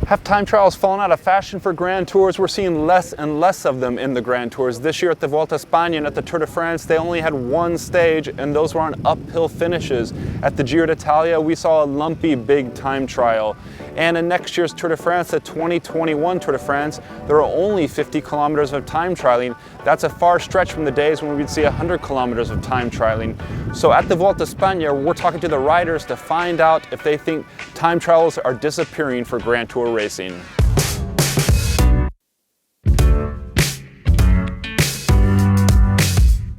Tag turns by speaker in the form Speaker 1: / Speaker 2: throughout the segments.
Speaker 1: Have time trials fallen out of fashion for Grand Tours? We're seeing less and less of them in the Grand Tours. This year at the Vuelta España and at the Tour de France, they only had one stage, and those were on uphill finishes. At the Giro d'Italia, we saw a lumpy big time trial. And in next year's Tour de France, the 2021 Tour de France, there are only 50 kilometers of time trialing. That's a far stretch from the days when we'd see 100 kilometers of time trialing. So at the Vuelta España, we're talking to the riders to find out if they think time trials are disappearing for Grand Tour racing.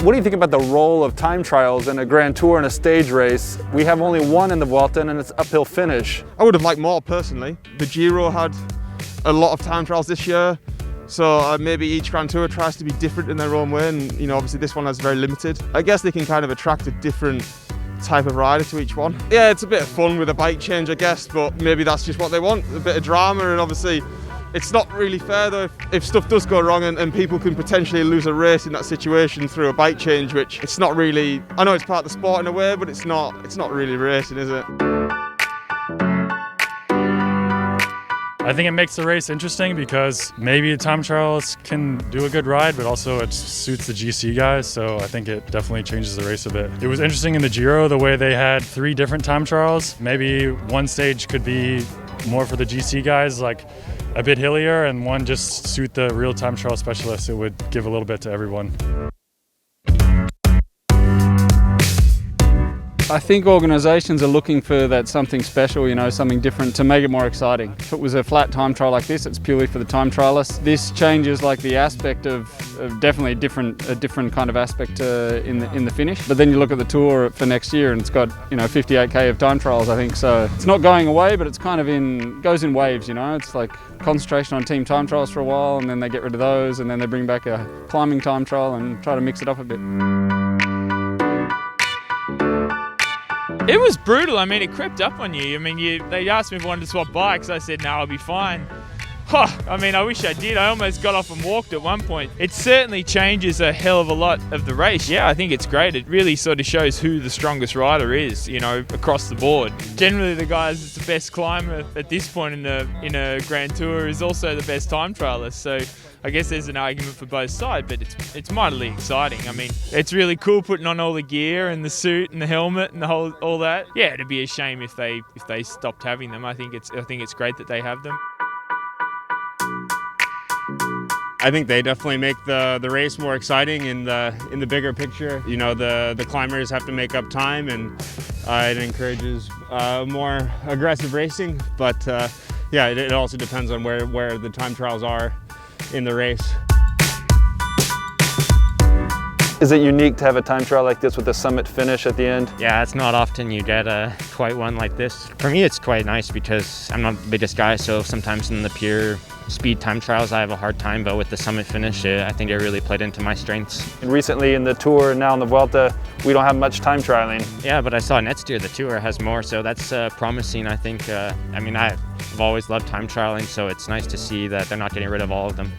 Speaker 1: What do you think about the role of time trials in a Grand Tour and a stage race? We have only one in the Vuelta and it's uphill finish.
Speaker 2: I would have liked more personally. The Giro had a lot of time trials this year, so maybe each Grand Tour tries to be different in their own way, and obviously this one has very limited. I guess they can kind of attract a different type of rider to each one. Yeah, it's a bit of fun with a bike change, I guess, but maybe that's just what they want, a bit of drama. And obviously it's not really fair though if stuff does go wrong and people can potentially lose a race in that situation through a bike change, which it's not really. I know it's part of the sport in a way, but it's not really racing, is it?
Speaker 3: I think it makes the race interesting because maybe the time trials can do a good ride, but also it suits the GC guys, so I think it definitely changes the race a bit. It was interesting in the Giro the way they had 3 different time trials. Maybe one stage could be more for the GC guys, like a bit hillier, and one just suit the real time trial specialists. It would give a little bit to everyone.
Speaker 4: I think organisations are looking for that something special, something different to make it more exciting. If it was a flat time trial like this, it's purely for the time trialists. This changes like the aspect of definitely a different kind of aspect in the finish. But then you look at the tour for next year and it's got 58k of time trials, I think. So it's not going away, but it's kind of goes in waves. It's like concentration on team time trials for a while, and then they get rid of those, and then they bring back a climbing time trial and try to mix it up a bit.
Speaker 5: It was brutal. I mean, it crept up on you. I mean, they asked me if I wanted to swap bikes. I said, no, I'll be fine. I mean, I wish I did. I almost got off and walked at one point. It certainly changes a hell of a lot of the race. Yeah, I think it's great. It really sort of shows who the strongest rider is, across the board. Generally, the guy that's the best climber at this point in a Grand Tour is also the best time trialist. So I guess there's an argument for both sides, but it's mightily exciting. I mean, it's really cool putting on all the gear and the suit and the helmet and all that. Yeah, it'd be a shame if they stopped having them. I think it's great that they have them.
Speaker 6: I think they definitely make the race more exciting in the bigger picture. The climbers have to make up time, and it encourages more aggressive racing. But yeah, it also depends on where the time trials are in the race.
Speaker 1: Is it unique to have a time trial like this with a summit finish at the end?
Speaker 7: Yeah, it's not often you get quite one like this. For me, it's quite nice because I'm not the biggest guy, so sometimes in the pure speed time trials I have a hard time, but with the summit finish, I think it really played into my strengths.
Speaker 1: And recently in the Tour, now in the Vuelta, we don't have much time trialing.
Speaker 7: Yeah, but I saw next year the Tour has more, so that's promising, I think. I've always loved time trialing, so it's nice to see that they're not getting rid of all of them.